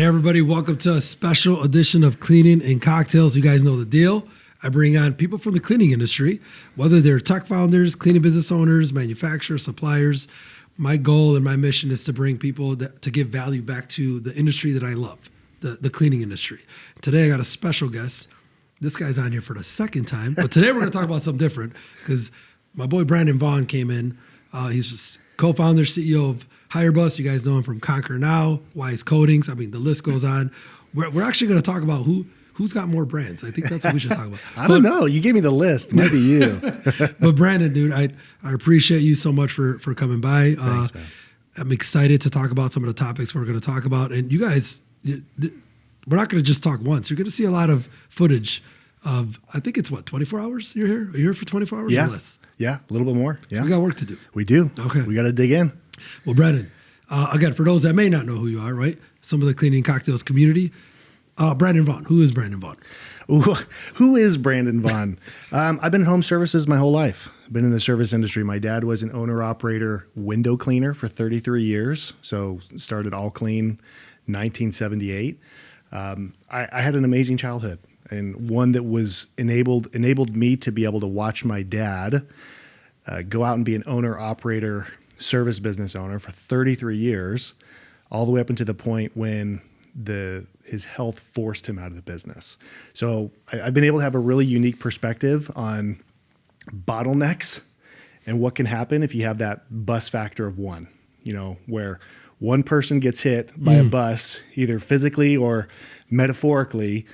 Hey everybody, welcome to a special edition of Cleaning and Cocktails. You guys know the deal. I bring on people from the cleaning industry, whether they're tech founders, cleaning business owners, manufacturers, suppliers. My goal and my mission is to bring people to give value back to the industry that I love, the cleaning industry. Today I got a special guest. This guy's on here for the second time, but today we're going to talk about something different because my boy Brandon Vaughn came in. He's just co-founder, CEO of HireBus. You guys know him from Conquer Now, Wise Coatings. I mean, the list goes on. We're actually going to talk about who's got more brands. I think that's what we should talk about. I don't know. You gave me the list. Maybe you. But Brandon, dude, I appreciate you so much for coming by. Thanks, man. I'm excited to talk about some of the topics we're going to talk about. And you guys, we're not going to just talk once. You're going to see a lot of footage of, I think it's 24 hours you're here? Are you here for 24 hours or less? Yeah, a little bit more. Yeah. So we got work to do. We do. Okay. We got to dig in. Well, Brandon, again, for those that may not know who you are, right? Some of the Cleaning Cocktails community. Brandon Vaughn. Who is Brandon Vaughn? Ooh, who is Brandon Vaughn? I've been in home services my whole life. I've been in the service industry. My dad was an owner-operator window cleaner for 33 years. So started All Clean 1978. I had an amazing childhood and one that was enabled me to be able to watch my dad go out and be an owner-operator service business owner for 33 years, all the way up until the point when his health forced him out of the business. So I've been able to have a really unique perspective on bottlenecks and what can happen if you have that bus factor of one, where one person gets hit by a bus, either physically or metaphorically,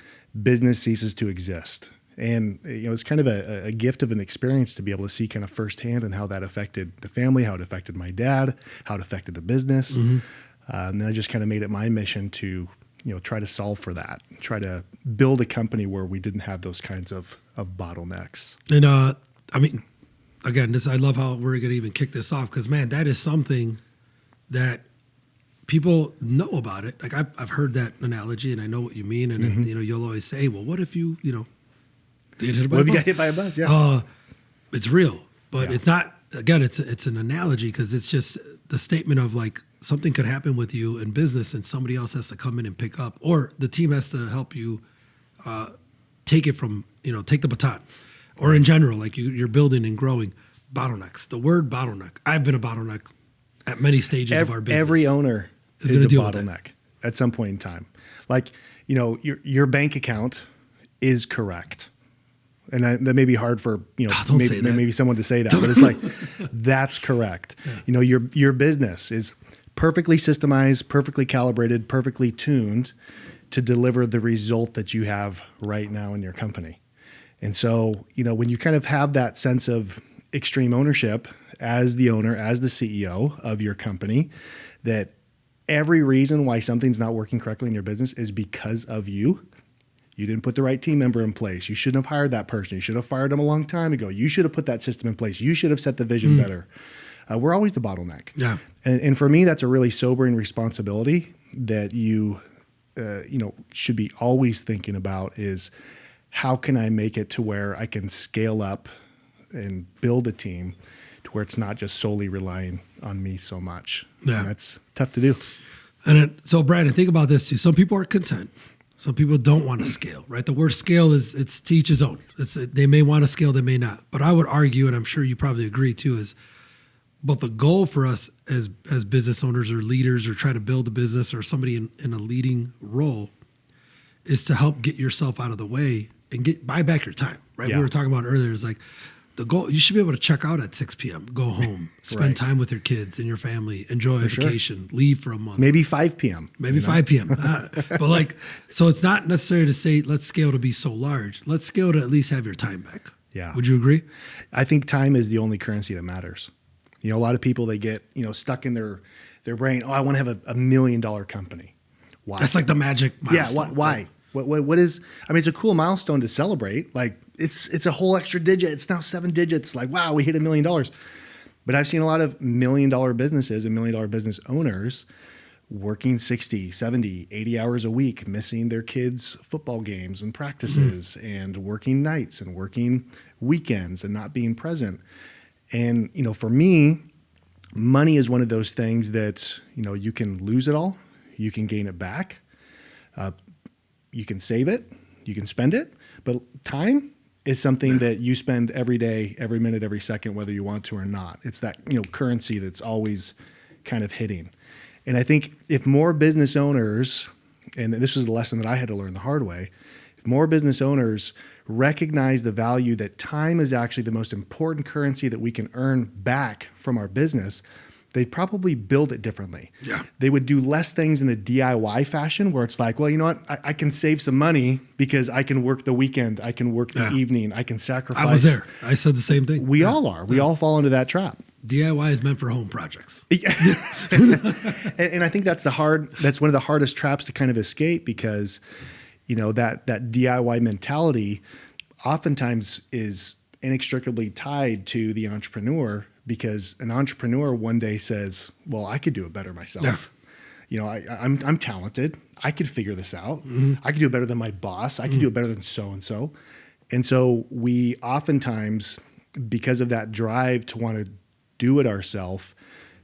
business ceases to exist. And it's kind of a gift of an experience to be able to see kind of firsthand and how that affected the family, how it affected my dad, how it affected the business. And then I just kind of made it my mission to, try to solve for that, try to build a company where we didn't have those kinds of bottlenecks. And I mean, again, I love how we're going to even kick this off because, man, that is something that people know about it. Like I've heard that analogy and I know what you mean. And then, you'll always say, well, what if you, get hit by a bus? What if you got hit by a bus? Yeah. It's real, but it's not, again, it's an analogy because it's just the statement of like something could happen with you in business and somebody else has to come in and pick up, or the team has to help you take it from, take the baton, or in general, like you're building and growing. Bottlenecks, the word bottleneck. I've been a bottleneck at many stages of our business. Every owner is a bottleneck at some point in time. Like, your bank account is correct. And that may be hard for, maybe someone to say that, but it's like, that's correct. Yeah. Your business is perfectly systemized, perfectly calibrated, perfectly tuned to deliver the result that you have right now in your company. And so, when you kind of have that sense of extreme ownership as the owner, as the CEO of your company, that every reason why something's not working correctly in your business is because of you. You didn't put the right team member in place. You shouldn't have hired that person. You should have fired them a long time ago. You should have put that system in place. You should have set the vision better. We're always the bottleneck. Yeah. And for me, that's a really sobering responsibility that you should be always thinking about is how can I make it to where I can scale up and build a team to where it's not just solely relying on me so much. Yeah. And that's tough to do. And so Brandon, think about this too. Some people are content. Some people don't want to scale, right? The word scale it's to each his own. They may want to scale, they may not. But I would argue, and I'm sure you probably agree too, but the goal for us as business owners or leaders or try to build a business or somebody in a leading role is to help get yourself out of the way and buy back your time, right? Yeah. We were talking about earlier is like the goal, you should be able to check out at 6 p.m., go home, spend time with your kids and your family, enjoy a vacation, leave for a month. Maybe 5 p.m. Maybe 5 p.m. But so it's not necessary to say, let's scale to be so large. Let's scale to at least have your time back. Yeah. Would you agree? I think time is the only currency that matters. A lot of people, they get, stuck in their brain. Oh, I want to have a $1 million company. Why? That's like the magic milestone. Yeah. Why? What is, it's a cool milestone to celebrate. Like it's a whole extra digit. It's now 7 digits. Like, wow, we hit $1 million. But I've seen a lot of $1 million businesses and $1 million business owners working 60, 70, 80 hours a week, missing their kids' football games and practices and working nights and working weekends and not being present. And, for me, money is one of those things that, you can lose it all, you can gain it back. You can save it, you can spend it, but time is something that you spend every day, every minute, every second, whether you want to or not. It's that, currency that's always kind of hitting. And I think if more business owners, and this was a lesson that I had to learn the hard way, if more business owners recognize the value that time is actually the most important currency that we can earn back from our business, they'd probably build it differently. Yeah. They would do less things in a DIY fashion where it's like, well, you know what? I can save some money because I can work the weekend. I can work the evening. I can sacrifice. I was there. I said the same thing. We all are. We all fall into that trap. DIY is meant for home projects. And I think that's one of the hardest traps to kind of escape, because, that DIY mentality oftentimes is inextricably tied to the entrepreneur, because an entrepreneur one day says, well, I could do it better myself. Yeah. I'm talented. I could figure this out. Mm-hmm. I could do it better than my boss. I could do it better than so-and-so. And so we oftentimes, because of that drive to want to do it ourselves,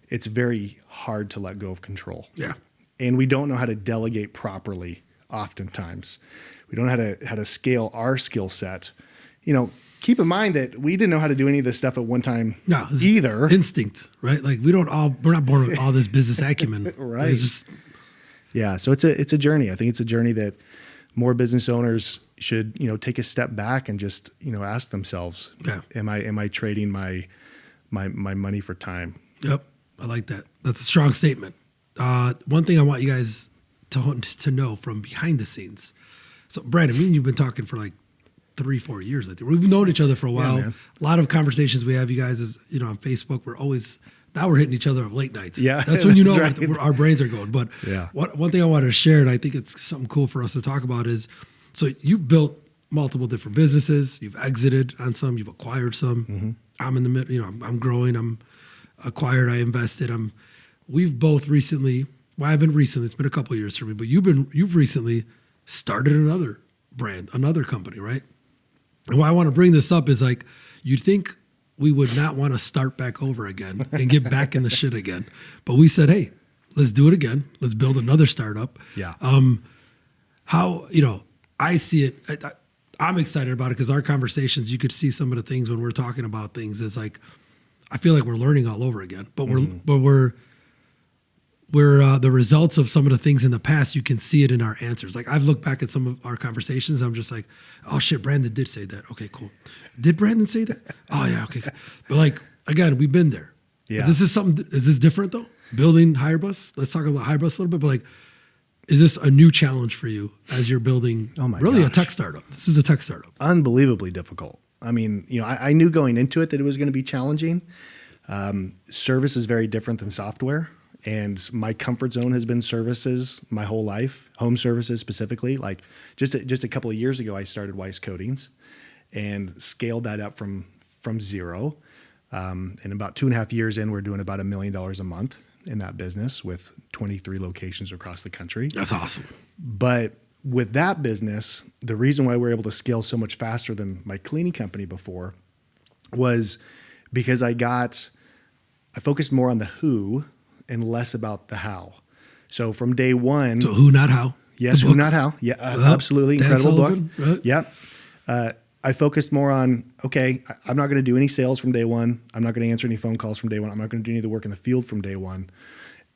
it's very hard to let go of control. Yeah. And we don't know how to delegate properly oftentimes. We don't know how to scale our skill set. Keep in mind that we didn't know how to do any of this stuff at one time either. Instinct, right? Like we're not born with all this business acumen. Right. So it's a journey. I think it's a journey that more business owners should, take a step back and just, ask themselves, am I trading my money for time? Yep. I like that. That's a strong statement. One thing I want you guys to know from behind the scenes. So Brandon, me and you've been talking for like 3-4 years. I think we've known each other for a while. Yeah, a lot of conversations we have, you guys, is on Facebook. Now we're hitting each other up late nights. Yeah, that's when right. Our brains are going. But one thing I wanted to share, and I think it's something cool for us to talk about, is so you've built multiple different businesses. You've exited on some. You've acquired some. Mm-hmm. I'm in the middle. I'm growing. I'm acquired. I invested. We've both recently. Well, I haven't recently. It's been a couple of years for me. But you've recently started another brand, another company, right? And why I want to bring this up is like, you'd think we would not want to start back over again and get back in the shit again. But we said, hey, let's do it again. Let's build another startup. Yeah. How, I see it. I'm excited about it because our conversations, you could see some of the things when we're talking about things is like, I feel like we're learning all over again, but we're the results of some of the things in the past, you can see it in our answers. Like I've looked back at some of our conversations. I'm just like, oh shit, Brandon did say that. Okay, cool. Did Brandon say that? Oh yeah. Okay. But like, again, we've been there. Yeah. Is this different though? Building HireBus? Let's talk about HireBus a little bit, but like, is this a new challenge for you as you're building a tech startup? This is a tech startup. Unbelievably difficult. I mean, I knew going into it that it was going to be challenging. Service is very different than software. And my comfort zone has been services my whole life, home services specifically. Like just a couple of years ago, I started Weiss Coatings and scaled that up from zero. And about 2.5 years in, we're doing about $1 million a month in that business with 23 locations across the country. That's awesome. But with that business, the reason why we're able to scale so much faster than my cleaning company before was because I focused more on the who and less about the how. So from day one. So Who Not How? Yes, Who Not How. Yeah, absolutely. Incredible book. Right? Yep. I focused more on, okay, I'm not going to do any sales from day one. I'm not going to answer any phone calls from day one. I'm not going to do any of the work in the field from day one.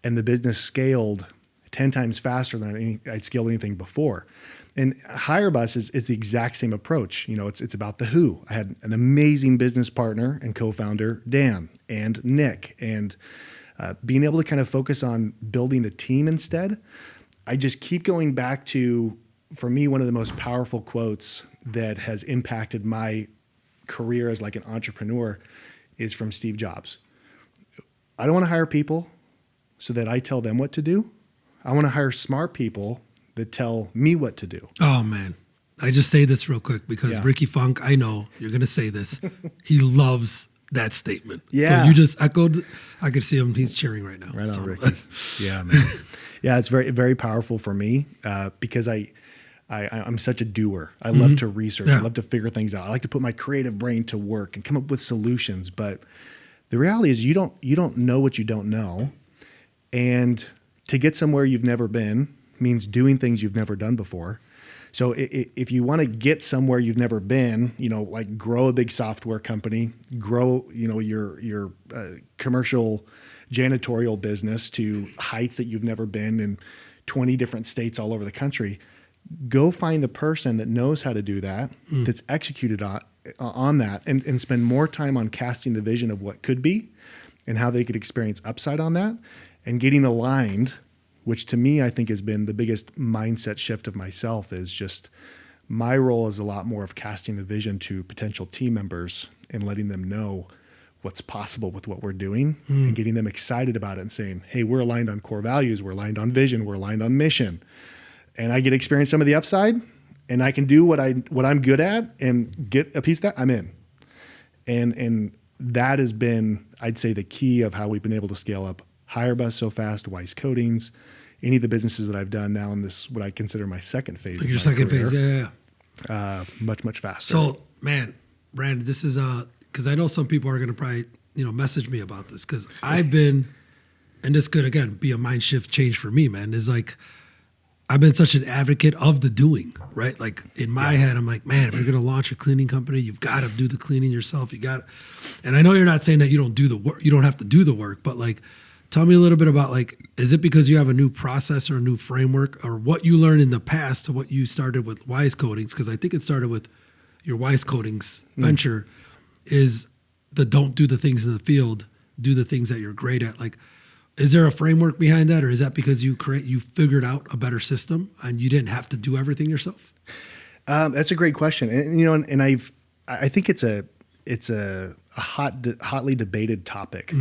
And the business scaled 10 times faster than I'd scaled anything before. And HireBus is the exact same approach. It's about the who. I had an amazing business partner and co-founder, Dan, and Nick, and being able to kind of focus on building the team instead. I just keep going back to, for me, one of the most powerful quotes that has impacted my career as like an entrepreneur is from Steve Jobs. I don't want to hire people so that I tell them what to do. I want to hire smart people that tell me what to do. Oh man. I just say this real quick because Ricky Funk, I know you're going to say this. He loves that statement. Yeah. So you just echoed. I could see him. He's cheering right now. Right on, Ricky. Yeah, man. Yeah, it's very, very powerful for me because I'm such a doer. I love to research. I love to figure things out. I like to put my creative brain to work and come up with solutions. But the reality is you don't know what you don't know. And to get somewhere you've never been means doing things you've never done before. So if you want to get somewhere you've never been, like grow a big software company, grow, your commercial janitorial business to heights that you've never been in 20 different states all over the country, go find the person that knows how to do that, that's executed on that, and spend more time on casting the vision of what could be and how they could experience upside on that, and getting aligned, which to me, I think has been the biggest mindset shift of myself. Is just my role is a lot more of casting the vision to potential team members and letting them know what's possible with what we're doing and getting them excited about it and saying, hey, we're aligned on core values. We're aligned on vision. We're aligned on mission. And I get to experience some of the upside, and I can do what I'm good at and get a piece of that, I'm in. And that has been, I'd say, the key of how we've been able to scale up HireBus so fast, Wise Coatings, any of the businesses that I've done now in this, what I consider my second phase. Like your second career, phase, much, much faster. So, man, Brandon, this is because I know some people are going to probably message me about this, because I've been, and this could again be a mind shift change for me, man. Is like I've been such an advocate of the doing, right? Like in my head, I'm like, man, if you're going to launch a cleaning company, you've got to do the cleaning yourself. And I know you're not saying that you don't do the work, you don't have to do the work, but like, tell me a little bit about, like, is it because you have a new process or a new framework, or what you learned in the past to what you started with Wise Coatings? Because I think it started with your Wise Coatings venture, is the don't do the things in the field, do the things that you're great at. Like, is there a framework behind that, or is that because you figured out a better system and you didn't have to do everything yourself? That's a great question, and I think it's a hotly debated topic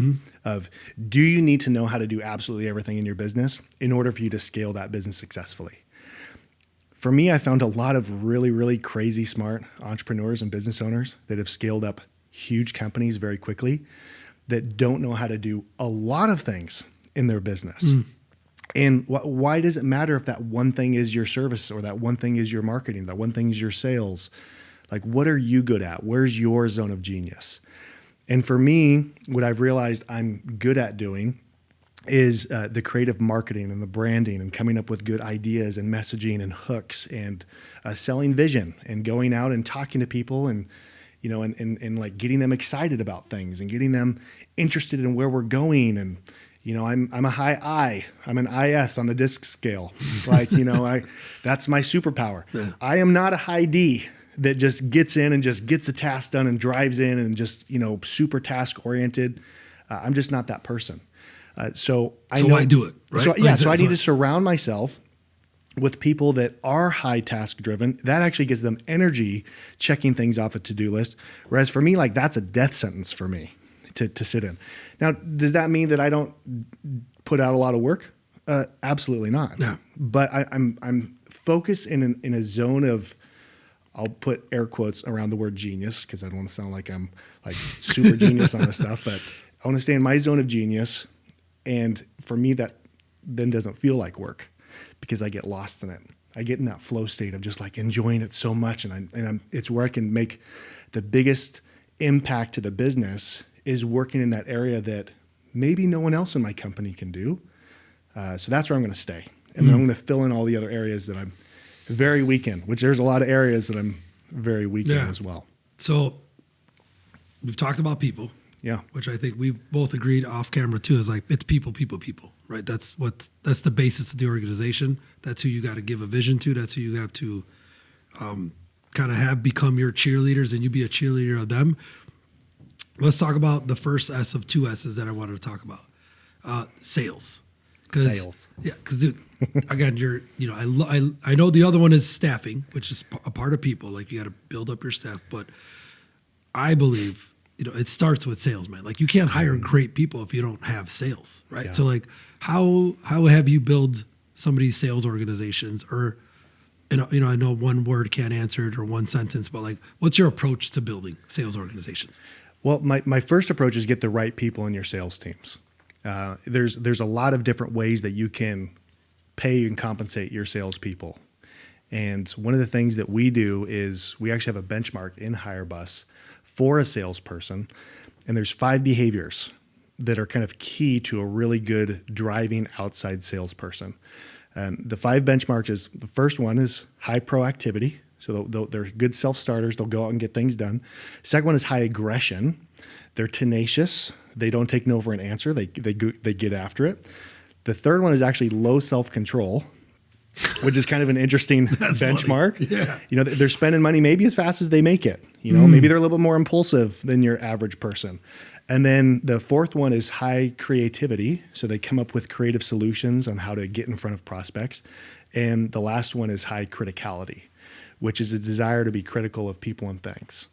of, do you need to know how to do absolutely everything in your business in order for you to scale that business successfully? For me, I found a lot of really, really crazy smart entrepreneurs and business owners that have scaled up huge companies very quickly that don't know how to do a lot of things in their business. And why does it matter if that one thing is your service, or that one thing is your marketing, that one thing is your sales? Like, what are you good at? Where's your zone of genius? And for me, what I've realized I'm good at doing is the creative marketing and the branding and coming up with good ideas and messaging and hooks and selling vision and going out and talking to people and like getting them excited about things and getting them interested in where we're going. And I'm a high I. I'm an IS on the DISC scale. Like, that's my superpower. Yeah. I am not a high D that just gets in and just gets a task done and drives in and just, super task oriented. I'm just not that person. So why do it? Right? So I need to surround myself with people that are high task driven. That actually gives them energy checking things off a to-do list. Whereas for me, like, that's a death sentence for me to sit in. Now, does that mean that I don't put out a lot of work? Absolutely not. No. But I'm focused in a zone of, I'll put air quotes around the word genius, because I don't want to sound like I'm like super genius on this stuff, but I want to stay in my zone of genius. And for me, that then doesn't feel like work, because I get lost in it. I get in that flow state of just like enjoying it so much. And it's where I can make the biggest impact to the business, is working in that area that maybe no one else in my company can do. So that's where I'm going to stay. And then I'm going to fill in all the other areas that I'm very weak in, which there's a lot of areas that I'm very weak in as well. So we've talked about people. Yeah. Which I think we've both agreed off camera too, is like, it's people, right? That's the basis of the organization. That's who you got to give a vision to. That's who you have to kind of have become your cheerleaders, and you be a cheerleader of them. Let's talk about the first S of two S's that I wanted to talk about. Sales. Sales. Yeah. Cause dude, again, I know the other one is staffing, which is a part of people. Like, you got to build up your staff, but I believe, it starts with sales, man. Like, you can't hire great people if you don't have sales, right? Yeah. So like, how have you built some of these sales organizations? Or, I know one word can't answer it, or one sentence, but like, what's your approach to building sales organizations? Well, my first approach is get the right people in your sales teams. There's a lot of different ways that you can pay and compensate your salespeople. And one of the things that we do is we actually have a benchmark in HireBus for a salesperson. And there's 5 behaviors that are kind of key to a really good driving outside salesperson. The 5 benchmarks is the first one is high proactivity. So they're good self-starters. They'll go out and get things done. Second one is high aggression. They're tenacious. They don't take no for an answer. They get after it. The third one is actually low self-control, which is kind of an interesting benchmark. Funny. Yeah. You know, they're spending money maybe as fast as they make it. You know, maybe they're a little bit more impulsive than your average person. And then the fourth one is high creativity. So they come up with creative solutions on how to get in front of prospects. And the last one is high criticality, which is a desire to be critical of people and things.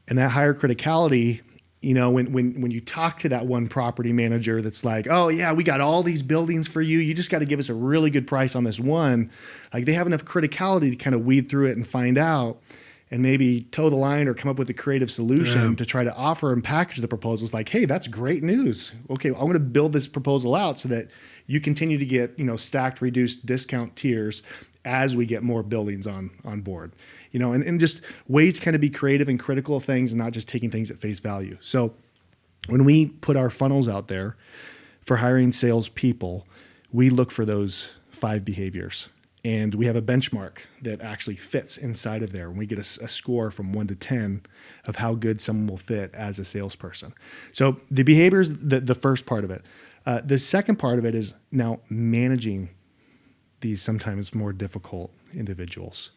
And that higher criticality, you know, when you talk to that one property manager that's like, oh yeah, we got all these buildings for you. You just got to give us a really good price on this one. Like they have enough criticality to kind of weed through it and find out and maybe toe the line or come up with a creative solution to try to offer and package the proposals like, hey, that's great news. Okay, I'm going to build this proposal out so that you continue to get, you know, stacked, reduced discount tiers as we get more buildings on board. You know, and just ways to kind of be creative and critical of things and not just taking things at face value. So when we put our funnels out there for hiring salespeople, we look for those 5 behaviors. And we have a benchmark that actually fits inside of there. And we get a score from 1 to 10 of how good someone will fit as a salesperson. So the behaviors, the first part of it. The second part of it is now managing these sometimes more difficult individuals.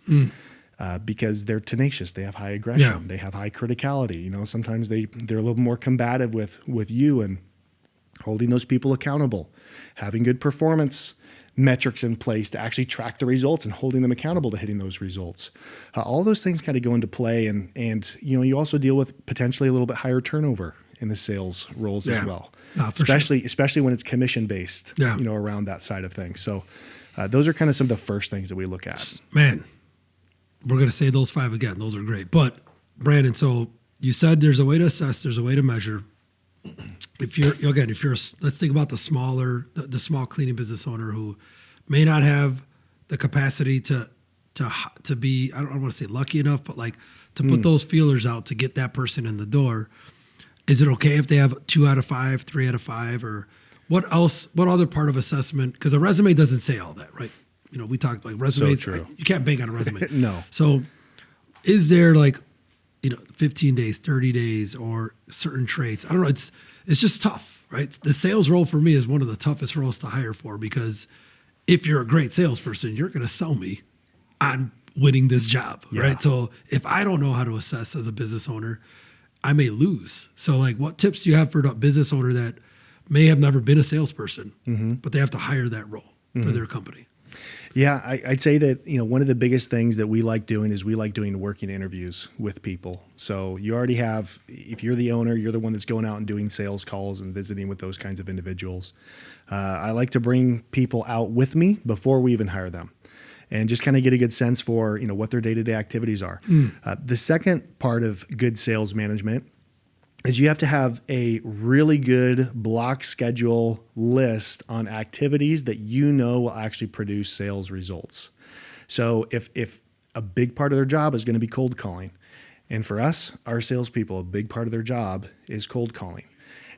Because they're tenacious, they have high aggression, they have high criticality. You know, sometimes they're a little more combative with you and holding those people accountable, having good performance metrics in place to actually track the results and holding them accountable to hitting those results. All those things kind of go into play, and you know, you also deal with potentially a little bit higher turnover in the sales roles as well, especially when it's commission based. You know, around that side of things. So those are kind of some of the first things that we look at. Man. We're going to say those 5 again. Those are great. But Brandon, so you said there's a way to assess, there's a way to measure. Let's think about the small cleaning business owner who may not have the capacity to be, I don't want to say lucky enough, but like to put those feelers out to get that person in the door. Is it okay if they have 2 out of 5, 3 out of 5, or what else, what other part of assessment? Because a resume doesn't say all that, right? You know, we talked like resumes. So true. You can't bank on a resume. No. So is there like, you know, 15 days, 30 days, or certain traits? I don't know. It's just tough, right? The sales role for me is one of the toughest roles to hire for, because if you're a great salesperson, you're going to sell me on winning this job, right? So if I don't know how to assess as a business owner, I may lose. So like, what tips do you have for a business owner that may have never been a salesperson, but they have to hire that role for their company? Yeah, I'd say that, you know, one of the biggest things that we like doing is we like doing working interviews with people. So you already have, if you're the owner, you're the one that's going out and doing sales calls and visiting with those kinds of individuals. I like to bring people out with me before we even hire them and just kind of get a good sense for, you know, what their day-to-day activities are. The second part of good sales management is you have to have a really good block schedule list on activities that you know will actually produce sales results. So if a big part of their job is going to be cold calling, and for us, our salespeople, a big part of their job is cold calling.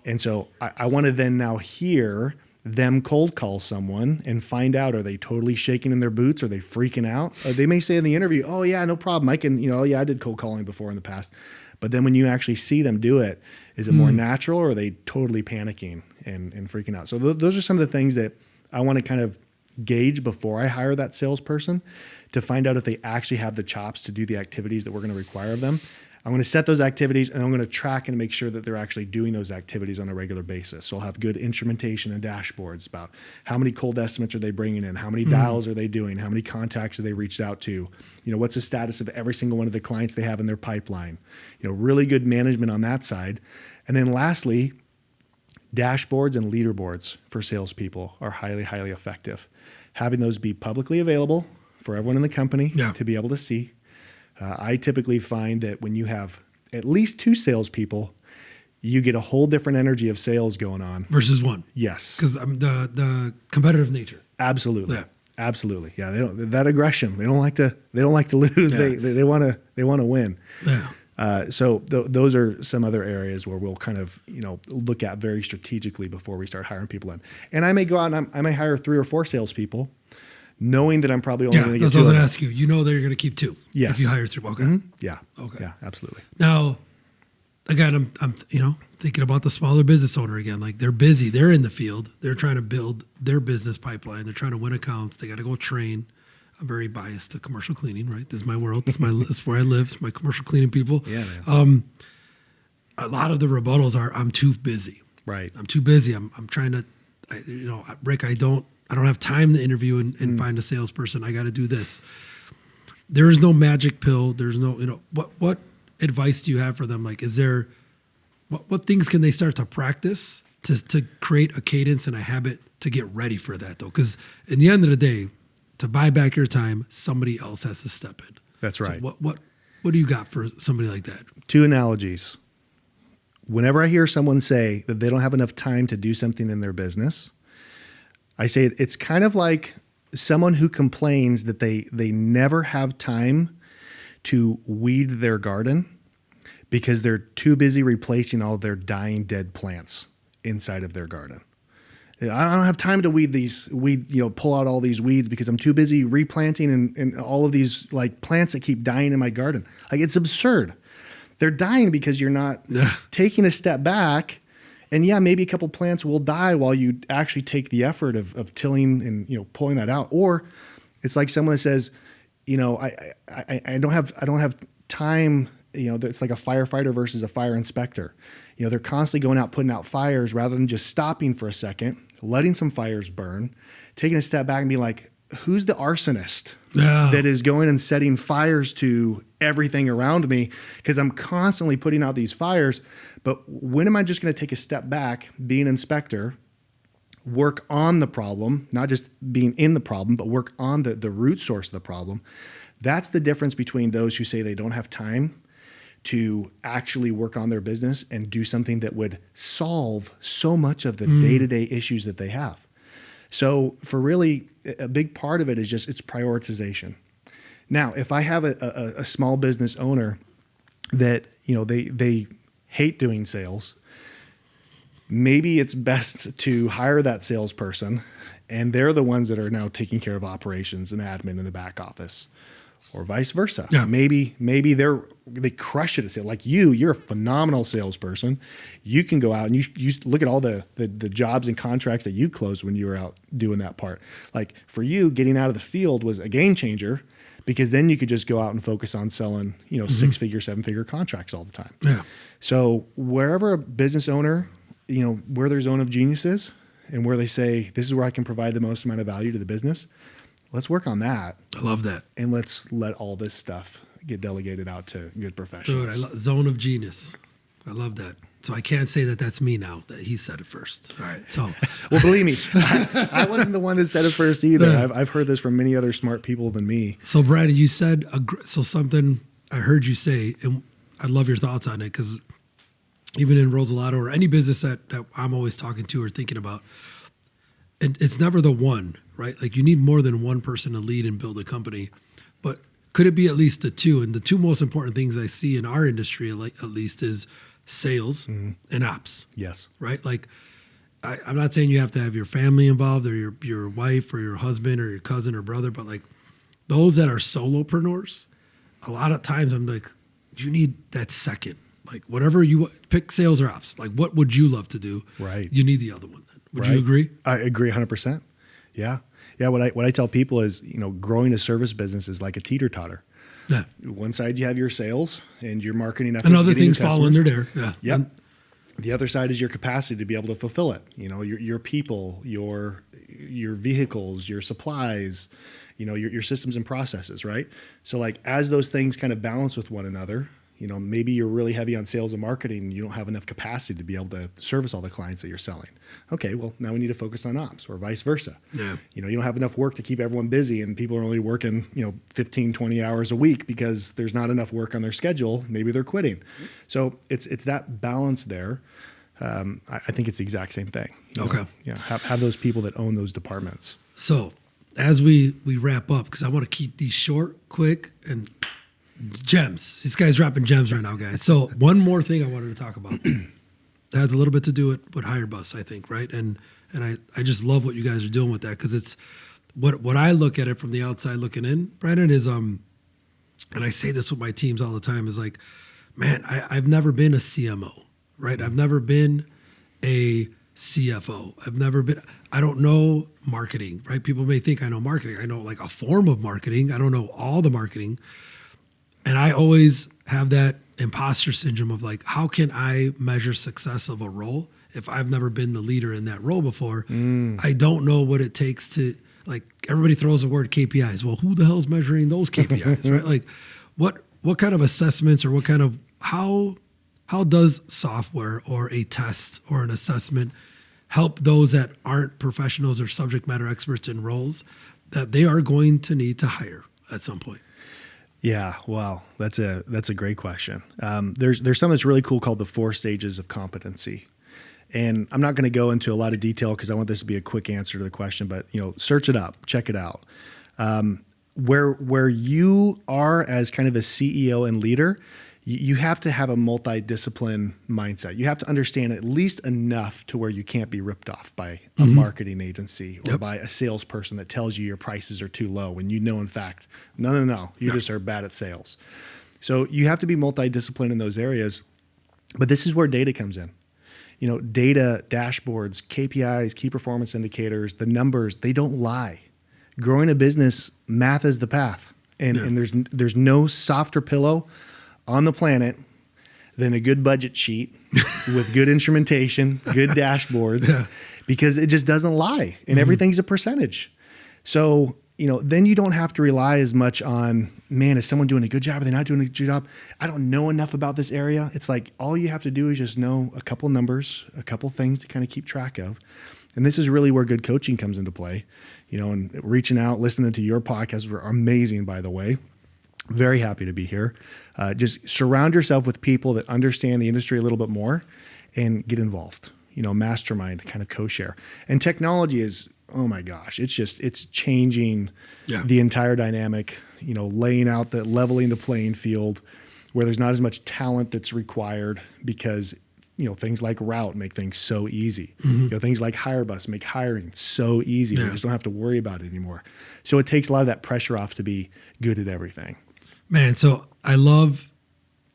And so I want to then now hear them cold call someone and find out, are they totally shaking in their boots? Are they freaking out? They may say in the interview, oh yeah, no problem. I can, you know, I did cold calling before in the past. But then when you actually see them do it, is it more natural, or are they totally panicking and freaking out? So those are some of the things that I want to kind of gauge before I hire that salesperson to find out if they actually have the chops to do the activities that we're going to require of them. I'm going to set those activities, and I'm going to track and make sure that they're actually doing those activities on a regular basis. So I'll have good instrumentation and dashboards about how many cold estimates are they bringing in, how many dials are they doing, how many contacts are they reached out to, you know, what's the status of every single one of the clients they have in their pipeline, you know, really good management on that side. And then lastly, dashboards and leaderboards for salespeople are highly, highly effective. Having those be publicly available for everyone in the company to be able to see. I typically find that when you have at least 2 salespeople, you get a whole different energy of sales going on versus 1. Yes, because the competitive nature. Absolutely, absolutely. Yeah, they don't that aggression. They don't like to lose. They want to win. Yeah. So those are some other areas where we'll kind of, you know, look at very strategically before we start hiring people in. And I may go out and I may hire 3 or 4 salespeople. knowing that I'm probably only going to get that's two what I was of going to them. ask you. You know that you're going to keep two. Yes. If you hire three. Okay. Mhm. Yeah. Okay. Yeah, absolutely. Now, again, I'm thinking about the smaller business owner again. Like they're busy. They're in the field. They're trying to build their business pipeline. They're trying to win accounts. They got to go train. I'm very biased to commercial cleaning, right? This is my world. This is where I live. It's my commercial cleaning people. Yeah, man. A lot of the rebuttals are, I'm too busy. Right. I'm too busy. I'm trying to, Rick, I don't have time to interview and find a salesperson. I got to do this. There is no magic pill. There's no, what advice do you have for them? Like, is there, what things can they start to practice to create a cadence and a habit to get ready for that though? Because in the end of the day, to buy back your time, somebody else has to step in. That's right. So what do you got for somebody like that? Two analogies. Whenever I hear someone say that they don't have enough time to do something in their business, I say it's kind of like someone who complains that they never have time to weed their garden because they're too busy replacing all their dying dead plants inside of their garden. I don't have time to pull out all these weeds because I'm too busy replanting and all of these like plants that keep dying in my garden. Like it's absurd. They're dying because you're not taking a step back. And yeah, maybe a couple plants will die while you actually take the effort of tilling and pulling that out. Or it's like someone that says, I don't have time. It's like a firefighter versus a fire inspector. They're constantly going out putting out fires rather than just stopping for a second, letting some fires burn, taking a step back and being like, who's the arsonist that is going and setting fires to everything around me? Because I'm constantly putting out these fires. But when am I just going to take a step back, be an inspector, work on the problem, not just being in the problem, but work on the root source of the problem? That's the difference between those who say they don't have time to actually work on their business and do something that would solve so much of the day-to-day issues that they have. So for really, a big part of it is it's prioritization. Now, if I have a small business owner that, they hate doing sales, maybe it's best to hire that salesperson and they're the ones that are now taking care of operations and admin in the back office, or vice versa. Yeah. Maybe they crush it at sales. Like you're a phenomenal salesperson. You can go out and you look at all the jobs and contracts that you closed when you were out doing that part. Like for you, getting out of the field was a game changer because then you could just go out and focus on selling, 6-figure, 7-figure contracts all the time. Yeah. So wherever a business owner, where their zone of genius is and where they say, this is where I can provide the most amount of value to the business, let's work on that. I love that. And let's let all this stuff get delegated out to good professionals. Dude, zone of genius. I love that. So I can't say that that's me now, that he said it first. All right. So, well, believe me, I wasn't the one that said it first either. Yeah. I've heard this from many other smart people than me. So Brandon, you said, something I heard you say, and I love your thoughts on it, because even in Rosalato or any business that I'm always talking to or thinking about, and it's never the one, right? Like you need more than one person to lead and build a company, but could it be at least the two? And the two most important things I see in our industry, at least, is sales and ops. Yes. Right? Like I'm not saying you have to have your family involved or your wife or your husband or your cousin or brother, but like those that are solopreneurs, a lot of times I'm like, you need that second. Like whatever you pick, sales or ops, like what would you love to do? Right. You need the other one then. Would you agree? I agree 100%. Yeah. Yeah. What I tell people is, growing a service business is like a teeter-totter. Yeah. One side you have your sales and your marketing efforts. And other things fall under there. Yeah. Yep. The other side is your capacity to be able to fulfill it. Your people, your vehicles, your supplies, your systems and processes, right? So like as those things kind of balance with one another, maybe you're really heavy on sales and marketing and you don't have enough capacity to be able to service all the clients that you're selling. Okay, well, now we need to focus on ops, or vice versa. Yeah. You don't have enough work to keep everyone busy and people are only working, 15, 20 hours a week because there's not enough work on their schedule. Maybe they're quitting. So it's that balance there. I think it's the exact same thing. Okay. Yeah. Have those people that own those departments. So as we wrap up, because I want to keep these short, quick, and gems. This guy's dropping gems right now, guys. So one more thing I wanted to talk about. It has a little bit to do with HireBus, I think, right? And I just love what you guys are doing with that, because it's what I look at it from the outside looking in, Brandon, is and I say this with my teams all the time, is like, man, I've never been a CMO, right? I've never been a CFO. I don't know marketing, right? People may think I know marketing. I know like a form of marketing. I don't know all the marketing. And I always have that imposter syndrome of like, how can I measure success of a role if I've never been the leader in that role before? I don't know what it takes to, like, everybody throws the word KPIs. Well, who the hell is measuring those KPIs, right? Like, what kind of assessments or how does software or a test or an assessment help those that aren't professionals or subject matter experts in roles that they are going to need to hire at some point? Yeah, wow, that's a great question. There's something that's really cool called the 4 stages of competency, and I'm not going to go into a lot of detail because I want this to be a quick answer to the question. But search it up, check it out. Where you are as kind of a CEO and leader, you have to have a multi-discipline mindset. You have to understand at least enough to where you can't be ripped off by a marketing agency or by a salesperson that tells you your prices are too low when in fact, no, you just are bad at sales. So you have to be multi-disciplined in those areas. But this is where data comes in. Data, dashboards, KPIs, key performance indicators, the numbers, they don't lie. Growing a business, math is the path. And there's no softer pillow on the planet than a good budget sheet with good instrumentation, good dashboards, because it just doesn't lie and everything's a percentage. So, then you don't have to rely as much on, man, is someone doing a good job? Are they not doing a good job? I don't know enough about this area. It's like, all you have to do is just know a couple numbers, a couple things to kind of keep track of. And this is really where good coaching comes into play, and reaching out, listening to your podcasts were amazing, by the way. Very happy to be here. Just surround yourself with people that understand the industry a little bit more and get involved. Mastermind, kind of co-share. And technology is, oh my gosh, it's changing the entire dynamic, leveling the playing field where there's not as much talent that's required because things like Route make things so easy. Things like HireBus make hiring so easy. We just don't have to worry about it anymore. So it takes a lot of that pressure off to be good at everything. Man, so I love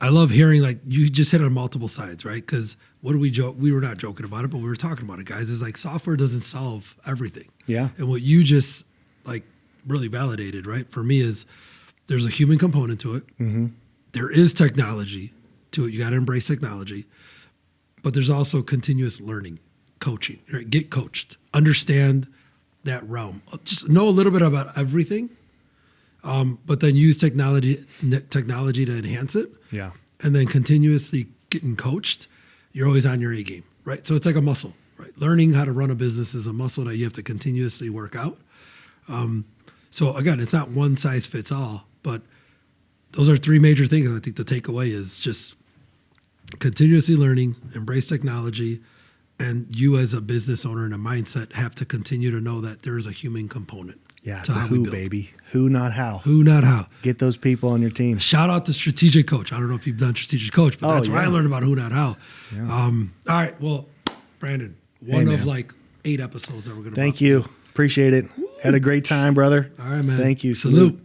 hearing, like, you just hit on multiple sides, right? Because what do we joke? We were not joking about it, but we were talking about it, guys. Is like, software doesn't solve everything. Yeah. And what you just like really validated, right? For me, is there's a human component to it. There is technology to it. You got to embrace technology, but there's also continuous learning, coaching. Right? Get coached. Understand that realm. Just know a little bit about everything. But then use technology to enhance it. Yeah. And then continuously getting coached. You're always on your A game, right? So it's like a muscle, right? Learning how to run a business is a muscle that you have to continuously work out. So again, it's not one size fits all, but those are 3 major things. I think the takeaway is just continuously learning, embrace technology, and you as a business owner and a mindset have to continue to know that there is a human component. Yeah, it's a who, baby. Who, not how. Who, not how. Get those people on your team. Shout out to Strategic Coach. I don't know if you've done Strategic Coach, but that's where I learned about who, not how. Yeah. All right. Well, Brandon, one of like 8 episodes that we're going to Thank you. Appreciate it. Woo. Had a great time, brother. All right, man. Thank you. Salute.